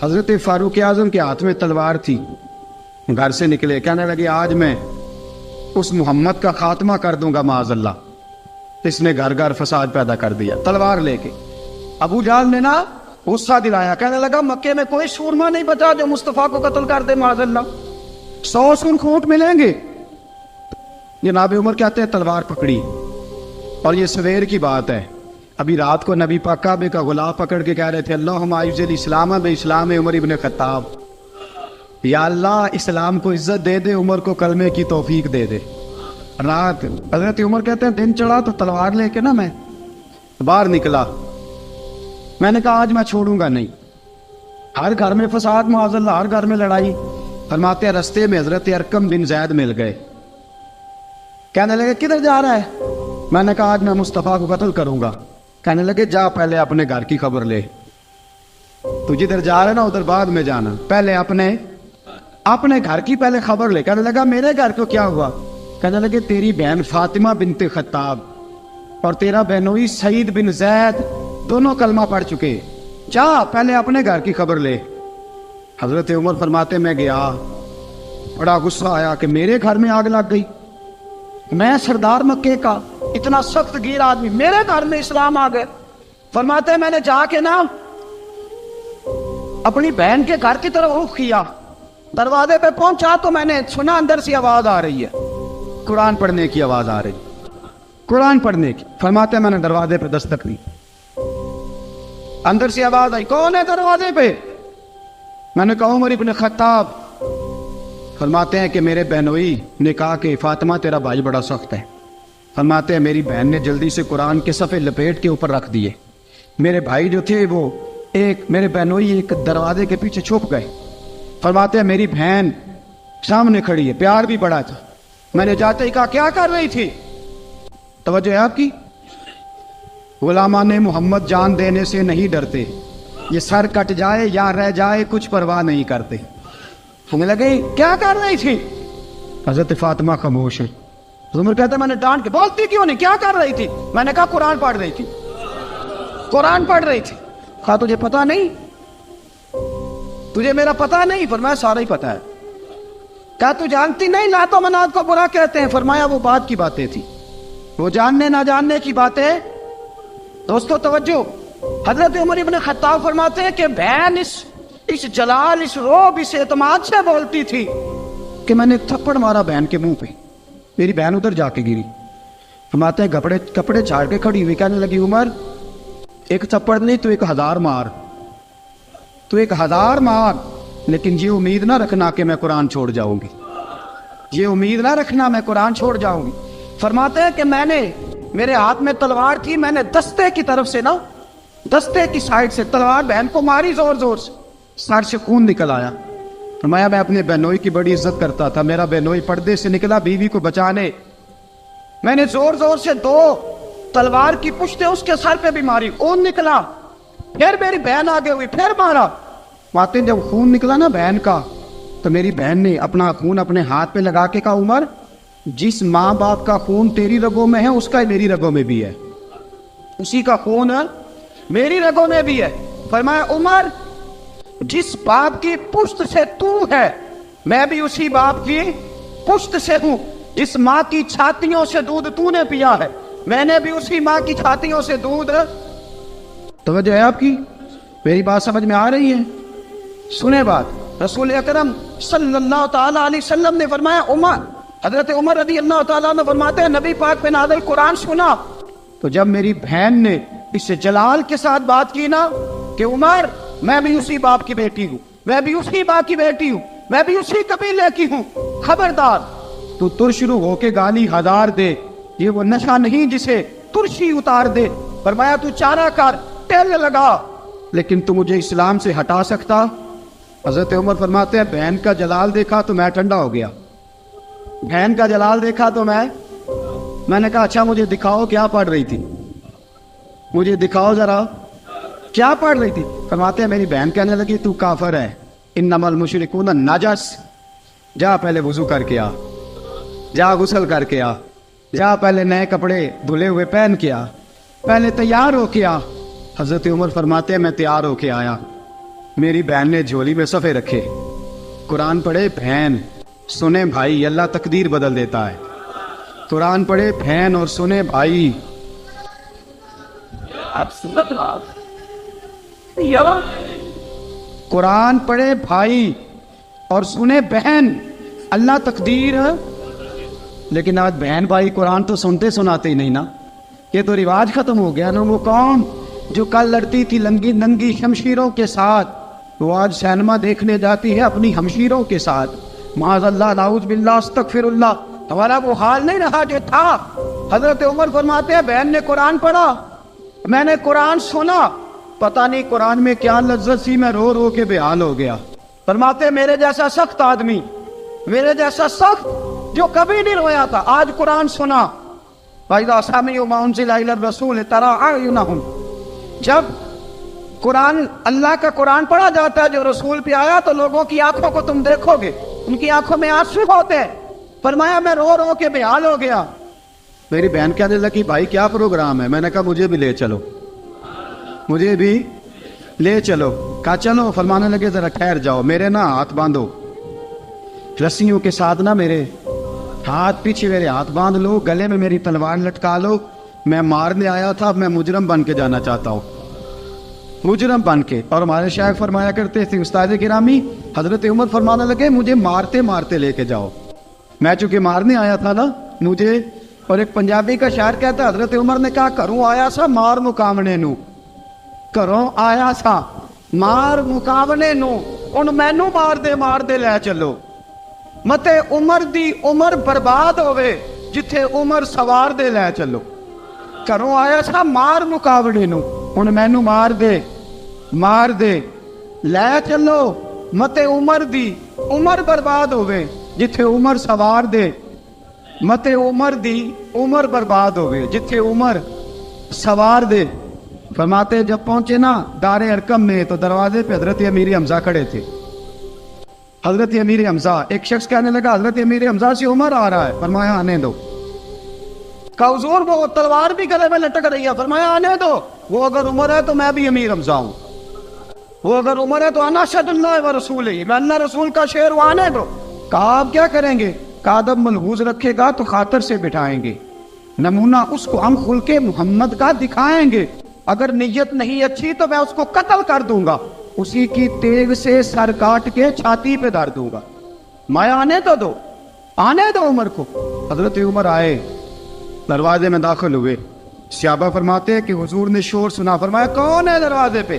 حضرت فاروق اعظم کے ہاتھ میں تلوار تھی، گھر سے نکلے، کہنے لگے آج میں اس محمد کا خاتمہ کر دوں گا معاذ اللہ، اس نے گھر گھر فساد پیدا کر دیا تلوار لے کے۔ ابو جہل نے نا غصہ دلایا، کہنے لگا مکے میں کوئی سورما نہیں بچا جو مصطفیٰ کو قتل کر دے معاذ اللہ، 100 سن کھوٹ ملیں گے۔ جناب عمر کہتے ہیں تلوار پکڑی، اور یہ سویر کی بات ہے، ابھی رات کو نبی پاک کعبے کا غلاف پکڑ کے کہہ رہے تھے اللہم اعز الاسلام باسلام عمر ابن خطاب، یا اللہ اسلام کو عزت دے دے، عمر کو کلمے کی توفیق دے دے۔ رات حضرت عمر کہتے ہیں دن چڑھا تو تلوار لے کے نا میں باہر نکلا، میں نے کہا آج میں چھوڑوں گا نہیں، ہر گھر میں فساد معاذ اللہ، ہر گھر میں لڑائی۔ فرماتے ہیں رستے میں حضرت ارقم بن زید مل گئے، کہنے لگے کدھر جا رہا ہے؟ میں نے کہا آج میں مصطفیٰ کو قتل کروں گا۔ کہنے لگے جا پہلے اپنے گھر کی خبر لے، تو جدھر جا رہا ہے نا ادھر بعد میں جانا، پہلے اپنے گھر کی پہلے خبر لے۔ کہنے لگا میرے گھر کو کیا ہوا؟ کہنے لگے تیری بہن فاطمہ بنت خطاب اور تیرا بہنوئی سعید بن زید دونوں کلمہ پڑھ چکے، جا پہلے اپنے گھر کی خبر لے۔ حضرت عمر فرماتے میں گیا، بڑا غصہ آیا کہ میرے گھر میں آگ لگ گئی، میں سردار مکے کا اتنا سخت گیر آدمی، میرے گھر میں اسلام آ گئے۔ فرماتے ہیں میں نے جا کے نا اپنی بہن کے گھر کی طرف رخ کیا، دروازے پہ پہنچا تو میں نے سنا اندر سے آواز آ رہی ہے، قرآن پڑھنے کی آواز آ رہی، قرآن پڑھنے کی۔ فرماتے ہیں میں نے دروازے پہ دستک دی، اندر سے آواز آئی کون ہے دروازے پہ؟ میں نے کہا عمر ابن خطاب۔ فرماتے ہیں کہ میرے بہنوئی نے کہا کہ فاطمہ تیرا بھائی بڑا سخت ہے۔ فرماتے ہیں میری بہن نے جلدی سے قرآن کے صفحے لپیٹ کے اوپر رکھ دیے، میرے بھائی جو تھے وہ میرے بہنوئی ایک دروازے کے پیچھے چھپ گئے۔ فرماتے ہیں میری بہن سامنے کھڑی ہے، پیار بھی بڑا تھا، میں نے جاتے ہی کہا کیا کر رہی تھی؟ توجہ ہے آپ کی؟ غلامان محمد جان دینے سے نہیں ڈرتے، یہ سر کٹ جائے یا رہ جائے کچھ پرواہ نہیں کرتے۔ ہمیں لگے کیا کر رہی تھی؟ حضرت فاطمہ خاموش ہے۔ عمر کہتا ہے میں نے ڈانٹ کے، بولتی کیوں نہیں، کیا کر رہی تھی؟ میں نے کہا قرآن پڑھ رہی تھی، قرآن پڑھ رہی تھی۔ کہا تجھے پتا نہیں، تجھے میرا پتا نہیں؟ فرمایا سارا ہی پتا ہے۔ کہا تو جانتی نہیں لات و منات کو برا کہتے ہیں؟ فرمایا وہ بات کی باتیں تھی، وہ جاننے نہ جاننے کی باتیں۔ دوستو توجہ، حضرت عمر ابن خطاب فرماتے ہیں کہ بہن اس جلال، اس روب، اس اعتماد سے بولتی تھی کہ میں نے تھپڑ مارا بہن کے منہ پہ، میری بہن ادھر جا کے گری۔ فرماتے ہیں کپڑے چھاڑ کے کھڑی ہوئی، کہنے لگی عمر ایک تھپڑ نہیں تو 1000 مار، تو 1000 مار، لیکن یہ امید نہ رکھنا کہ میں قرآن چھوڑ جاؤں گی، یہ امید نہ رکھنا میں قرآن چھوڑ جاؤں گی۔ فرماتے ہیں کہ میرے ہاتھ میں تلوار تھی، میں نے دستے کی طرف سے نا، دستے کی سائڈ سے تلوار بہن کو ماری زور زور سے، سر سے خون نکل آیا۔ فرمایا میں اپنے بہنوئی کی بڑی عزت کرتا تھا، میرا بہنوئی پردے سے نکلا بیوی کو بچانے، میں نے زور زور سے 2 تلوار کی پشتیں اس کے سر پہ بھی ماری، خون نکلا، پھر میری بہن آگے ہوئی، پھر مارا۔ ماتے جب خون نکلا نا بہن کا، تو میری بہن نے اپنا خون اپنے ہاتھ پہ لگا کے کہا عمر جس ماں باپ کا خون تیری رگوں میں ہے اس کا میری رگوں میں بھی ہے، اسی کا خون میری رگوں میں بھی ہے۔ فرمایا عمر جس باپ کی پشت سے تو ہے میں بھی اسی باپ کی پشت سے ہوں، جس ماں کی چھاتیوں سے دودھ تو نے پیا ہے میں نے بھی اسی ماں کی چھاتیوں سے دودھ۔ توجہ ہے آپ کی؟ میری بات سمجھ میں آ رہی ہے؟ سنیں بات، رسول اکرم صلی اللہ تعالی علیہ وسلم نے فرمایا، حضرت عمر رضی اللہ تعالیٰ عنہ فرماتے ہیں نبی پاک پہ نازل قرآن سنا تو جب میری بہن نے اس جلال کے ساتھ بات کی نا کہ عمر میں بھی اسی باپ کی بیٹی ہوں، میں بھی اسی ماں کی بیٹی ہوں، میں بھی اسی قبیلے کی ہوں، خبردار تو ترشرو ہو کے گالی 1000 دے، یہ وہ نشہ نہیں جسے ترشی اتار دے۔ فرمایا تو چارہ کر، ٹیل لگا، لیکن تو مجھے اسلام سے ہٹا سکتا؟ حضرت عمر فرماتے ہیں بہن کا جلال دیکھا تو میں ٹھنڈا ہو گیا، بہن کا جلال دیکھا تو میں نے کہا اچھا مجھے دکھاؤ کیا پڑھ رہی تھی، مجھے دکھاؤ ذرا کیا پڑھ رہی تھی۔ فرماتے ہیں میری بہن کہنے لگی تو کافر ہے، انما المشرکون نجس، جا پہلے وضو کر کے آ، جا غسل کر کے آ، جا پہلے نئے کپڑے دھلے ہوئے پہن کے آ، پہلے تیار ہو کے آ۔ حضرت عمر فرماتے ہیں میں تیار ہو کے آیا، میری بہن نے جھولی میں صفحے رکھے، قرآن پڑھے بہن، سنے بھائی، اللہ تقدیر بدل دیتا ہے۔ قرآن پڑھے بہن اور سنے بھائی، قرآن پڑھے بھائی اور سنے بہن، اللہ تقدیر۔ لیکن آج بہن بھائی قرآن تو سنتے سناتے ہی نہیں نا، یہ تو رواج ختم ہو گیا نا۔ وہ قوم جو کل لڑتی تھی ننگی شمشیروں کے ساتھ، وہ آج سینما دیکھنے جاتی ہے اپنی ہمشیروں کے ساتھ۔ معاذ اللہ، نعوذ باللہ، استغفر اللہ۔ ہمارا وہ حال نہیں رہا جو تھا۔ حضرت عمر فرماتے ہیں بہن نے قرآن پڑھا، میں نے قرآن سنا، پتہ نہیں قرآن میں کیا لذت سی، میں رو رو کے بے حال ہو گیا۔ فرماتے میرے جیسا سخت آدمی، میرے جیسا سخت جو کبھی نہیں رویا تھا، آج قرآن سنا۔ فَإِذَا سَمِعُوا مَا أُنزِلَ إِلَى الرَّسُولِ تَرَىٰ أَعْيُنَهُمْ، جب قرآن، اللہ کا قرآن پڑھا جاتا ہے جو رسول پہ آیا، تو لوگوں کی آنکھوں کو تم دیکھو گے، ان کی آنکھوں میں آنسو ہوتے ہیں۔ فرمایا میں رو رو کے بے حال ہو گیا۔ میری بہن کہنے لگی بھائی کیا پروگرام ہے؟ میں نے کہا مجھے بھی لے چلو، مجھے بھی لے چلو۔ کہا چلو۔ فرمانے لگے ذرا ٹھہر جاؤ، میرے نا ہاتھ باندھو، رسیوں کے ساتھ نا میرے ہاتھ، پیچھے میرے ہاتھ باندھ لو، گلے میں میری تلوار لٹکا لو، میں مارنے آیا تھا، اب میں مجرم بن کے جانا چاہتا ہوں، مجرم بن کے۔ اور ہمارے شیخ فرمایا کرتے تھے استاد گرامی، حضرت عمر فرمانے لگے مجھے مارتے مارتے لے کے جاؤ، میں چونکہ مارنے آیا تھا نا مجھے۔ اور ایک پنجابی کا شاعر کہتا ہے حضرت عمر نے کہا گھروں آیا سا مار مقامنے نو، گھروں آیا سا مار مقامنے نو، ان مینو مار دے لے چلو، متے عمر دی عمر برباد ہوئے جتھے عمر سوار دے لے چلو۔ گھروں آیا سا مار مقابلے نو، ان مینو مار دے لے چلو، متے عمر دی عمر برباد ہوئے جتھے عمر سوار دے، متے عمر دی عمر برباد ہوئے جتھے عمر سوار دے۔ فرماتے جب پہنچے نا دار ارقم میں تو دروازے پہ حضرت امیر حمزہ کھڑے تھے۔ حضرت امیر حمزہ، ایک شخص کہنے لگا حضرت امیر حمزہ سے عمر آ رہا ہے، فرمایا آنے دو۔ کہا حضور وہ تلوار بھی گلے میں لٹک رہی ہے، فرمایا آنے دو، وہ اگر عمر ہے تو میں بھی امیر حمزہ ہوں، وہ اگر عمر ہے تو انا اشہد اللہ و رسولہ، میں اللہ رسول کا شعر ہوں، آنے دو۔ کہا آپ کیا کریں گے؟ کہا ادب ملحوظ رکھے گا تو خاطر سے بٹھائیں گے، نمونہ اس کو ہم خلق محمد کا دکھائیں گے، اگر نیت نہیں اچھی تو میں اس کو قتل کر دوں گا، اسی کی تیغ سے سر کاٹ کے چھاتی پہ دھر دوں گا، میں آنے تو دو، آنے دو عمر کو۔ حضرت عمر آئے، دروازے میں داخل ہوئے۔ صحابہ فرماتے ہیں کہ حضور نے شور سنا، فرمایا کون ہے دروازے پہ؟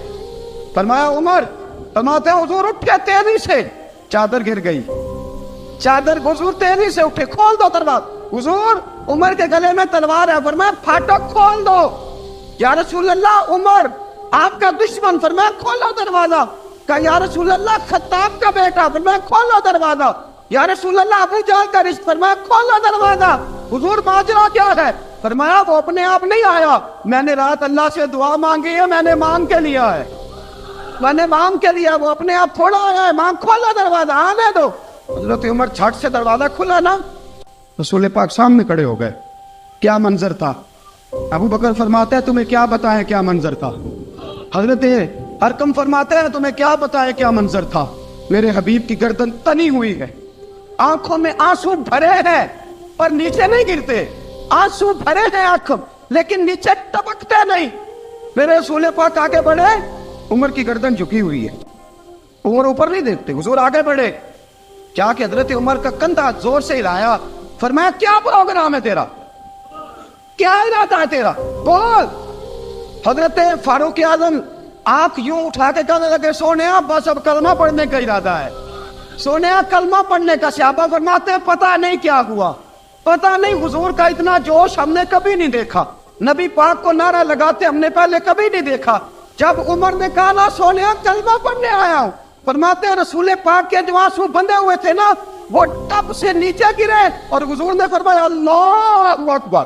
فرمایا عمر۔ فرماتے ہیں حضور اٹھے تیزی سے، چادر گر گئی، چادر، حضور تیزی سے اٹھے، کھول دو دروازہ۔ حضور عمر کے گلے میں تلوار ہے، فرمایا پھاٹک کھول دو۔ یا رسول اللہ عمر آپ کا دشمن، فرمایا کھولو دروازہ۔ کہا یا رسول اللہ خطاب کا بیٹا، فرمایا کھولو دروازہ۔ یا رسول اللہ ابو جہل کا رشت، فرمایا کھولو دروازہ۔ حضور ماجرا کیا ہے؟ فرمایا وہ اپنے آپ نہیں آیا، میں نے رات اللہ سے دعا مانگی ہے، میں نے مانگ کے لیا ہے، میں نے مانگ کے لیا، وہ اپنے آپ تھوڑا آیا ہے، مانگ، کھولا دروازہ، آنے دو۔ حضرت عمر جھٹ سے دروازہ کھلا نا، رسول پاک سامنے کھڑے ہو گئے۔ کیا منظر تھا؟ ابو بکر فرماتے ہیں تمہیں کیا بتائیں کیا منظر تھا؟ حضرت ارقم فرماتے ہیں تمہیں کیا بتائیں کیا منظر تھا؟ میرے حبیب کی گردن تنی ہوئی ہے، آنکھوں میں آنسو بھرے ہیں پر نیچے نہیں گرتے، آنسو بھرے ہیں آنکھوں لیکن نیچے ٹپکتے نہیں۔ میرے رسول پاک آگے بڑھے، عمر کی گردن جھکی ہوئی ہے، عمر اوپر نہیں دیکھتے، حضور آگے بڑھے، کیا کہ حضرت عمر کا کندھا زور سے ہلایا، فرمایا کیا پروگرام ہے تیرا، کیا ارادہ ہے تیرا، بول۔ حضرت فاروق اعظم آنکھ یوں اٹھا کے کہنے لگے سونیا بس اب کلمہ پڑھنے کا ارادہ ہے، سونیا کلمہ پڑھنے کا۔ صحابہ فرماتے ہیں پتہ نہیں کیا ہوا، پتہ نہیں، حضور کا اتنا جوش ہم نے کبھی نہیں دیکھا، نبی پاک کو نعرہ لگاتے ہم نے پہلے کبھی نہیں دیکھا۔ جب عمر نے کہا نا سونیا کلمہ پڑھنے آیا ہوں، فرماتے ہیں رسول پاک کے جو آنسو بندے ہوئے تھے نا وہ ٹپ سے نیچے گرے اور حضور نے فرمایا اللہ اکبر،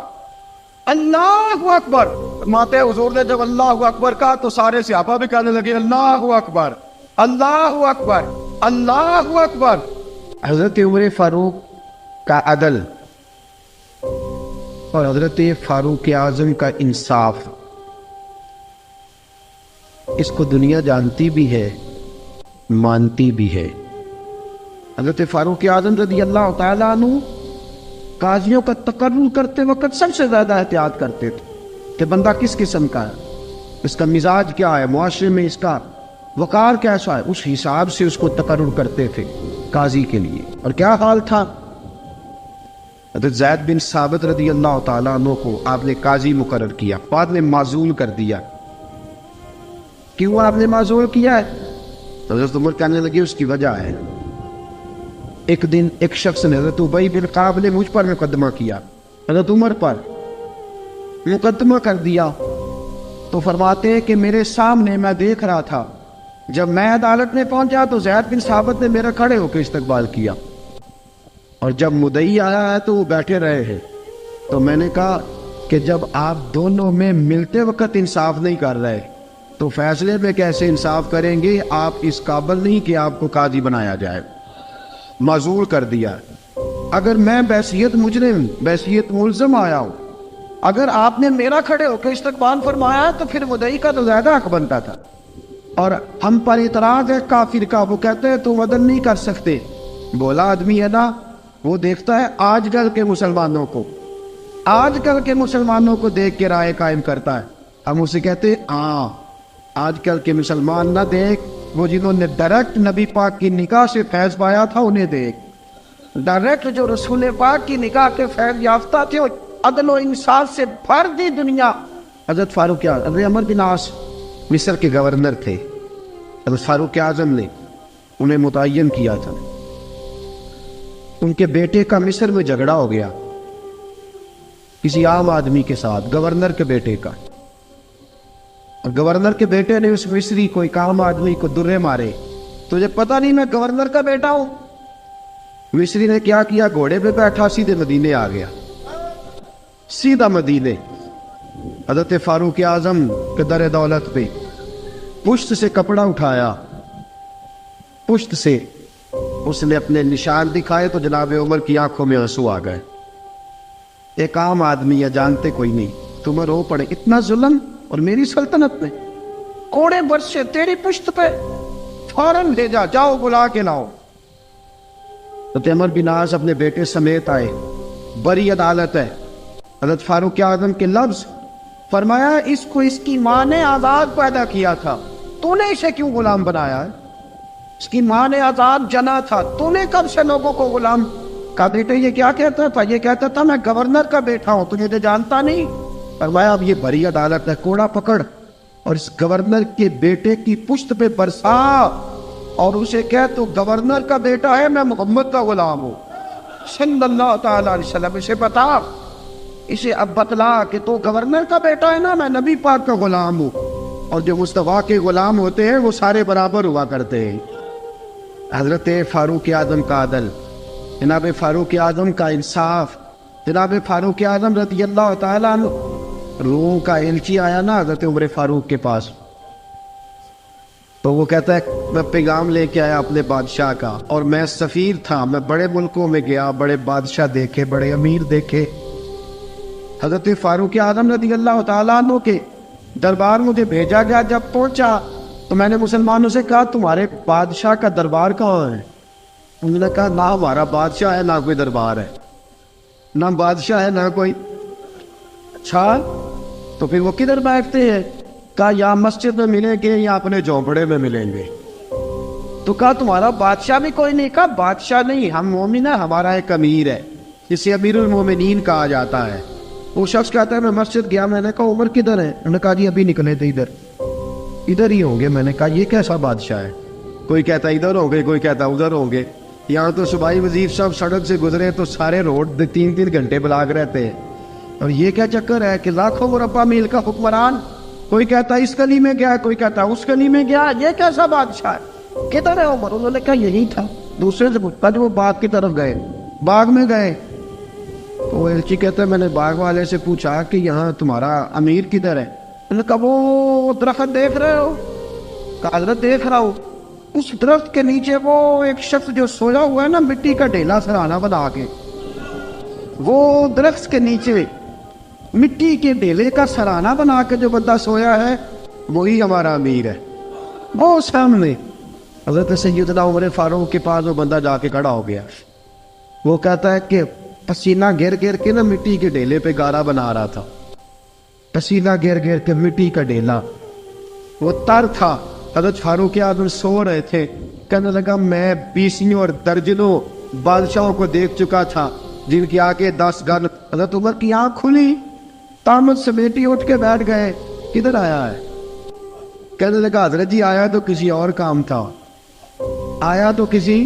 اللہ اکبر۔ فرماتے ہیں حضور نے جب اللہ اکبر کہا تو سارے صحابہ بھی کہنے لگے اللہ اکبر، اللہ اکبر، اللہ اکبر۔ حضرت عمر فاروق کا عدل اور حضرت فاروق اعظم کا انصاف، اس کو دنیا جانتی بھی ہے مانتی بھی ہے۔ حضرت فاروق اعظم رضی اللہ تعالیٰ عنہ قاضیوں کا تقرر کرتے وقت سب سے زیادہ احتیاط کرتے تھے کہ بندہ کس قسم کا ہے، اس کا مزاج کیا ہے، معاشرے میں اس کا وقار کیسا ہے، اس حساب سے اس کو تقرر کرتے تھے قاضی کے لیے۔ اور کیا حال تھا، حضرت زید بن ثابت رضی اللہ تعالیٰ عنہ کو آپ نے قاضی مقرر کیا، بعد میں معزول کر دیا۔ کیوں آپ نے معزول کیا ہے؟ تو حضرت عمر کہنے لگے اس کی وجہ ہے، ایک دن ایک شخص نے حضرت ابی بن کعب نے مجھ پر مقدمہ کیا، حضرت عمر پر مقدمہ کر دیا، تو فرماتے ہیں کہ میرے سامنے میں دیکھ رہا تھا، جب میں عدالت میں پہنچا تو زید بن ثابت نے میرا کھڑے ہو کے استقبال کیا، اور جب مدعی آیا ہے تو وہ بیٹھے رہے ہیں۔ تو میں نے کہا کہ جب آپ دونوں میں ملتے وقت انصاف نہیں کر رہے تو فیصلے میں کیسے انصاف کریں گے؟ آپ اس قابل نہیں کہ آپ کو قاضی بنایا جائے، معزول کر دیا۔ اگر میں بحیثیت مجرم، بحیثیت ملزم آیا ہوں، اگر آپ نے میرا کھڑے ہو کے استقبال فرمایا تو پھر مدعی کا تو زیادہ حق بنتا تھا۔ اور ہم پر اعتراض ہے کافر کا، وہ کہتے ہیں تم عدل نہیں کر سکتے۔ بولا آدمی ہے نا، وہ دیکھتا ہے آج کل کے مسلمانوں کو، آج کل کے مسلمانوں کو دیکھ کے رائے قائم کرتا ہے۔ ہم اسے کہتے ہیں ہاں آج کل کے مسلمان نہ دیکھ، وہ جنہوں نے ڈائریکٹ نبی پاک کی نکاح سے فیض پایا تھا انہیں دیکھ، ڈائریکٹ جو رسول پاک کی نکاح کے فیض یافتہ تھے، عدل و انصاف سے بھر دی دنیا۔ حضرت فاروق اعظم، حضرت عمرو بن عاص مصر کے گورنر تھے، حضرت فاروق اعظم نے انہیں متعین کیا تھا۔ ان کے بیٹے کا مصر میں جھگڑا ہو گیا کسی عام آدمی کے ساتھ، گورنر کے بیٹے کا، اور گورنر کے بیٹے نے اس مصری کو، ایک عام آدمی کو درے مارے۔ تجھے پتہ نہیں میں گورنر کا بیٹا ہوں؟ مصری نے کیا کیا، گھوڑے پہ بیٹھا سیدھے مدینے آ گیا، سیدھا مدینے۔ حضرت فاروق اعظم کے در دولت پہ پشت سے کپڑا اٹھایا، پشت سے اس نے اپنے نشان دکھائے تو جناب عمر کی آنکھوں میں آنسو آ گئے۔ ایک عام آدمی ہے، جانتے کوئی نہیں، تمہیں رو پڑے، اتنا ظلم، اور میری سلطنت میں کوڑے برسے تیری پشت پہ، فوراً بھیجا، جاؤ بلا کے لاؤ۔ حضرت عمر بن عاص اپنے بیٹے سمیت آئے، بڑی عدالت ہے۔ حضرت فاروق اعظم کے لفظ، فرمایا اس کو اس کی ماں نے آزاد پیدا کیا تھا، تو نے اسے کیوں غلام بنایا ہے؟ اس کی ماں نے آزاد جنا تھا، تو نے کب سے لوگوں کو غلام؟ کہا بیٹے یہ کیا کہتا تھا؟ یہ کہتا تھا میں گورنر کا بیٹا ہوں، تجھے جانتا نہیں؟ فرمایا اب یہ بڑی عدالت ہے، کوڑا پکڑ اور اس گورنر کے بیٹے کی پشت پہ برسا، اور اسے کہہ تو گورنر کا بیٹا ہے، میں محمد کا غلام ہوں صلی اللہ تعالیٰ علیہ وسلم۔ اسے بتا، اسے اب بتلا کہ تو گورنر کا بیٹا ہے نا، میں نبی پاک کا غلام ہوں، اور جو مصطفیٰ کے غلام ہوتے ہیں وہ سارے برابر ہوا کرتے ہیں۔ حضرت فاروق اعظم کا عدل، جناب فاروق اعظم کا انصاف، جناب فاروق اعظم رضی اللہ تعالیٰ عنہ۔ روم کا ایلچی آیا نا حضرت عمر فاروق کے پاس، تو وہ کہتا ہے میں پیغام لے کے آیا اپنے بادشاہ کا، اور میں سفیر تھا، میں بڑے ملکوں میں گیا، بڑے بادشاہ دیکھے، بڑے امیر دیکھے۔ حضرت فاروق اعظم رضی اللہ تعالیٰ عنہ کے دربار مجھے بھیجا گیا، جب پہنچا تو میں نے مسلمانوں سے کہا تمہارے بادشاہ کا دربار کہاں ہے؟ انہوں نے کہا نہ ہمارا بادشاہ ہے نہ کوئی دربار ہے، نہ بادشاہ ہے نہ کوئی۔ اچھا تو پھر وہ کدھر بیٹھتے ہیں؟ کہا یا مسجد میں ملیں گے یا اپنے جھونپڑے میں ملیں گے۔ تو کہا تمہارا بادشاہ بھی کوئی نہیں؟ کہا بادشاہ نہیں، ہم مومن ہیں، ہمارا ایک امیر ہے جسے امیر المومنین کہا جاتا ہے۔ وہ شخص کہتا ہے میں مسجد گیا، میں نے کہا عمر کدھر ہے؟ انہوں نے کہا جی ابھی نکلے تھے ادھر ہی ہوں گے۔ میں نے کہا یہ کیسا بادشاہ ہے؟ کوئی کہتا ادھر ہوں گے، کوئی کہتا ادھر ہوں گے۔ یہاں تو صوبائی وزیر صاحب سڑک سے گزرے تو سارے روڈ 3 گھنٹے بلاک رہتے ہیں، اور یہ کیا چکر ہے کہ لاکھوں مربع میل کا حکمران، کوئی کہتا اس گلی میں گیا، کوئی کہتا اس گلی میں گیا، یہ کیسا بادشاہ ہے؟ کدھر ہے عمر؟ انہوں نے کہا یہی تھا۔ دوسرے سے پوچھتا جو وہ باغ کی طرف گئے، باغ میں گئے تو وہ ایلچی کہتا ہے میں نے باغ والے سے پوچھا کہ یہاں تمہارا امیر کدھر ہے؟ انہوں نے کہا وہ درخت دیکھ رہے ہو؟ کہا حضرت دیکھ رہا ہوں۔ اس درخت کے نیچے وہ ایک شخص جو سویا ہوا ہے نا، مٹی کا ڈھیلا سرہانہ بنا کے، وہ درخت کے نیچے مٹی کے ڈھیلے کا سرہانہ بنا کے جو بندہ سویا ہے وہی ہمارا امیر ہے۔ وہ سامنے حضرت سیدنا عمر فاروق کے پاس وہ بندہ جا کے کھڑا ہو گیا. وہ کہتا ہے کہ پسینہ گر گر کے نا مٹی کے ڈھیلے پہ گارا بنا رہا تھا. پسینہ گر گر کے مٹی کا ڈھیلا, وہ تر تھا. حضرت فاروق اعظم سو رہے تھے. کہنے لگا میں بیسیوں اور درجنوں بادشاہوں کو دیکھ چکا تھا جن کی آگے 10 گن. حضرت عمر کی آنکھ کھلی, تامت سمیٹی اٹھ کے بیٹھ گئے. کدھر آیا ہے؟ کہنے لگا حضرت جی آیا تو کسی اور کام تھا, آیا تو کسی,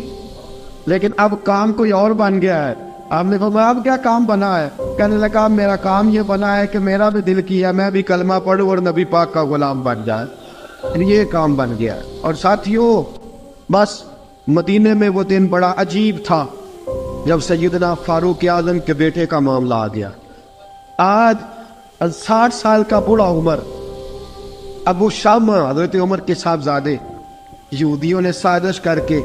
لیکن اب کام کوئی اور بن گیا ہے. آپ نے فرمایا اب کیا کام بنا ہے؟ کہنے لگا میرا کام یہ بنا ہے کہ میرا بھی دل کیا میں بھی کلمہ پڑھوں اور نبی پاک کا غلام بن جائے. یہ کام بن گیا. اور ساتھیوں بس مدینے میں وہ دن بڑا عجیب تھا جب سیدنا فاروق اعظم کے بیٹے کا معاملہ آ گیا. آج 60 سال کا بوڑھا عمر, ابو شامہ حضرت عمر کے صاحبزادے, یہودیوں نے سازش کر کے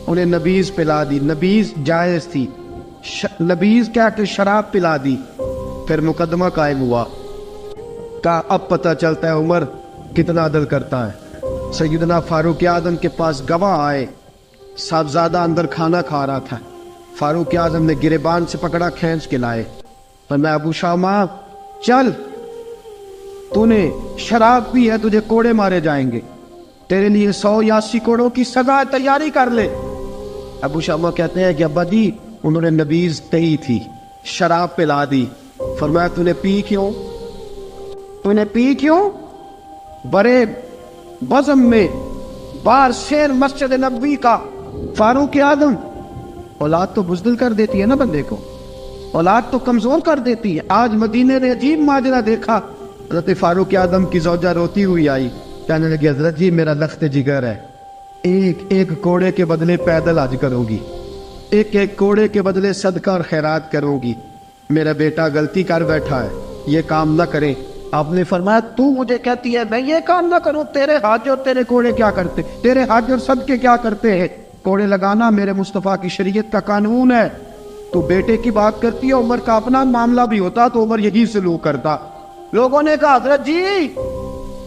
انہیں نبیذ پلا دی. نبیذ جائز تھی, نبیذ کیا کہ شراب پلا دی. پھر مقدمہ قائم ہوا. کا اب پتہ چلتا ہے عمر کتنا عدل کرتا ہے. سیدنا فاروق اعظم کے پاس گواہ آئے, صاحبزادہ اندر کھانا کھا رہا تھا. فاروق اعظم نے گریبان سے پکڑا, کھینچ کے لائے. فرمایا ابو شامہ چل, تو نے شراب پی ہے, تجھے کوڑے مارے جائیں گے, تیرے لیے 100 یا 80 کوڑوں کی سزا تیاری کر لے. ابو شامہ کہتے ہیں کہ ابا جی انہوں نے نبیذ کہی تھی, شراب پلا دی. فرمایا تو نے پی کیوں؟ تو نے پی کیوں؟ بڑے بزم میں بار شیر مسجد نبوی کا فاروق اعظم. اولاد تو بزدل کر دیتی ہے نا بندے کو, اولاد تو کمزور کر دیتی ہے. آج مدینے نے عجیب ماجرا دیکھا. حضرت فاروق اعظم کی زوجہ روتی ہوئی آئی, کہنے لگی حضرت جی میرا لخت جگر ہے, ایک ایک کوڑے کے بدلے پیدل حج کروں گی, ایک ایک کوڑے کے بدلے صدقہ اور خیرات کروں گی. میرا بیٹا غلطی کر بیٹھا ہے, یہ کام نہ کریں. آپ نے فرمایا تو مجھے کہتی ہے میں یہ کام نہ کروں؟ تیرے حج اور تیرے کوڑے کیا کرتے, تیرے حج اور صدقے کیا کرتے ہیں؟ کوڑے لگانا میرے مصطفیٰ کی شریعت کا قانون ہے. تو بیٹے کی بات کرتی ہے, عمر کا اپنا معاملہ بھی ہوتا تو عمر یہی سلوک کرتا. لوگوں نے کہا حضرت جی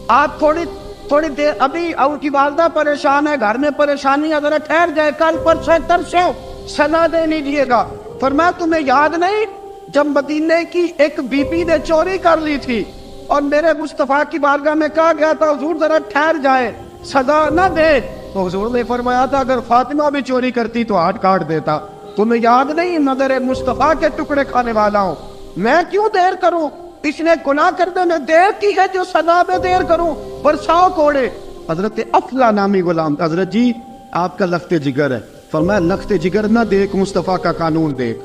آپ تھوڑی دیر, ابھی ان کی والدہ پریشان ہے, گھر میں پریشانی ہے, ذرا ٹھہر جائے, کل پرسوں ترسوں سزا دے لیجیے گا. فرمایا تمہیں یاد نہیں جب مدینے کی ایک بی بی نے چوری کر لی تھی اور میرے مصطفیٰ کی بارگاہ میں کہا گیا تھا حضور ذرا ٹھہر جائے, سزا نہ دے, تو حضور نے فرمایا تھا اگر فاطمہ بھی چوری کرتی تو ہاتھ کاٹ دیتا. تمہیں یاد نہیں نظر مصطفیٰ کے ٹکڑے کھانے والا ہوں, میں کیوں دیر کروں؟ اس نے گناہ کرنے میں دیر کی ہے جو سزا میں دیر کروں, برساؤ کوڑے. حضرت افلا نامی غلام, حضرت جی آپ کا لخت جگر ہے. فرمایا لخت جگر نہ دیکھ, مصطفیٰ کا قانون دیکھ.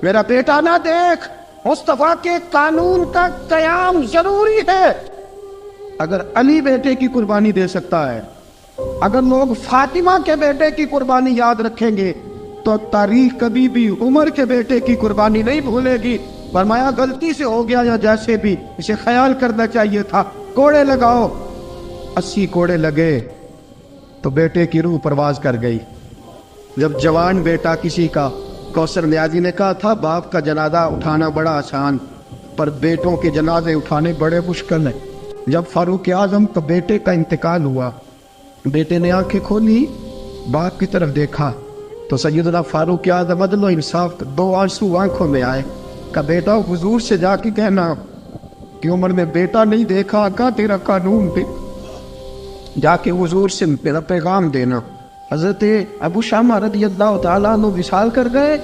میرا بیٹا نہ دیکھ, مصطفیٰ کے قانون کا قیام ضروری ہے. اگر علی بیٹے کی قربانی دے سکتا ہے, اگر لوگ فاطمہ کے بیٹے کی قربانی یاد رکھیں گے تو تاریخ کبھی بھی عمر کے بیٹے کی قربانی نہیں بھولے گی. فرمایا غلطی سے ہو گیا یا جیسے بھی, اسے خیال کرنا چاہیے تھا. کوڑے لگاؤ. 80 کوڑے لگے تو بیٹے کی روح پرواز کر گئی. جب جوان بیٹا کسی کا, کوثر نیازی نے کہا تھا باپ کا جنازہ اٹھانا بڑا آسان پر بیٹوں کے جنازے اٹھانے بڑے مشکل ہیں. جب فاروق اعظم کا بیٹے کا انتقال ہوا, بیٹے نے آنکھیں کھولی, باپ کی طرف دیکھا تو سیدنا فاروق اعظم عدل و انصاف 2 آنسو آنکھوں میں آئے. کہ بیٹا حضور سے جا کے کہنا کہ عمر نے بیٹا نہیں دیکھا, کا تیرا قانون پہ جا کے حضور سے میرا پیغام دینا. حضرت ابو شامہ رضی اللہ تعالیٰ عنہ وصال کر گئے.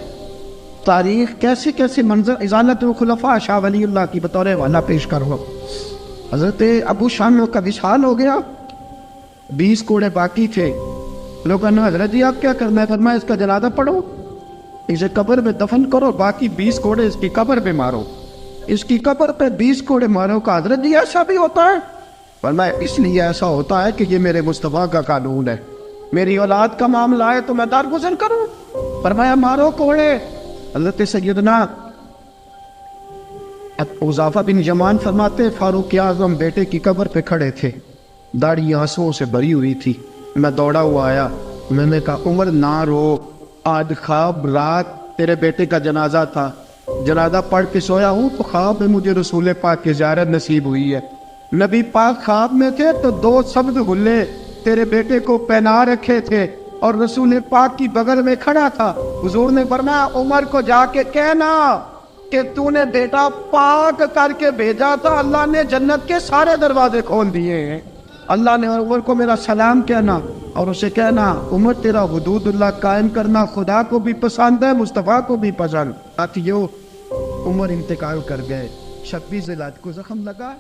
تاریخ کیسے کیسے منظر ازالت الخلفاء شاہ ولی اللہ کی بطور حوالہ پیش کرو. حضرت ابو شامہ کا وصال ہو گیا, 20 کوڑے باقی تھے. لوگوں نے حضرت جی آپ کیا کرنا ہے؟ فرمایا اس کا جنازہ پڑھو, اسے قبر میں دفن کرو, باقی 20 کوڑے اس کی قبر پہ مارو, اس کی قبر پہ 20 کوڑے مارو. کا حضرت جی ایسا بھی ہوتا ہے؟ فرمایا اس لیے ایسا ہوتا ہے کہ یہ میرے مصطفیٰ کا قانون ہے. میری اولاد کا معاملہ آئے تو میں درگزر کروں. فرمایا مارو کوڑے. حضرت سیدنا حذیفہ بن یمان فرماتے فاروق اعظم بیٹے کی قبر پہ کھڑے تھے, داڑھی آنسوؤں سے بھری ہوئی تھی. میں دوڑا ہوا آیا, میں نے کہا عمر نہ رو, آج خواب رات تیرے بیٹے کا جنازہ تھا, جنازہ پڑھ کے سویا ہوں تو خواب میں مجھے رسول پاک کی زیارت نصیب ہوئی ہے. نبی پاک خواب میں تھے تو 2 سبز غلے تیرے بیٹے کو پہنا رکھے تھے اور رسول پاک کی بغل میں کھڑا تھا. حضور نے فرمایا عمر کو جا کے کہنا کہ تو نے بیٹا پاک کر کے بھیجا تھا, اللہ نے جنت کے سارے دروازے کھول دیے ہیں. اللہ نے عمر کو میرا سلام کہنا اور اسے کہنا عمر تیرا حدود اللہ قائم کرنا خدا کو بھی پسند ہے, مصطفیٰ کو بھی پسند. ساتھیو عمر انتقال کر گئے, 26 ذی الحجہ کو زخم لگا.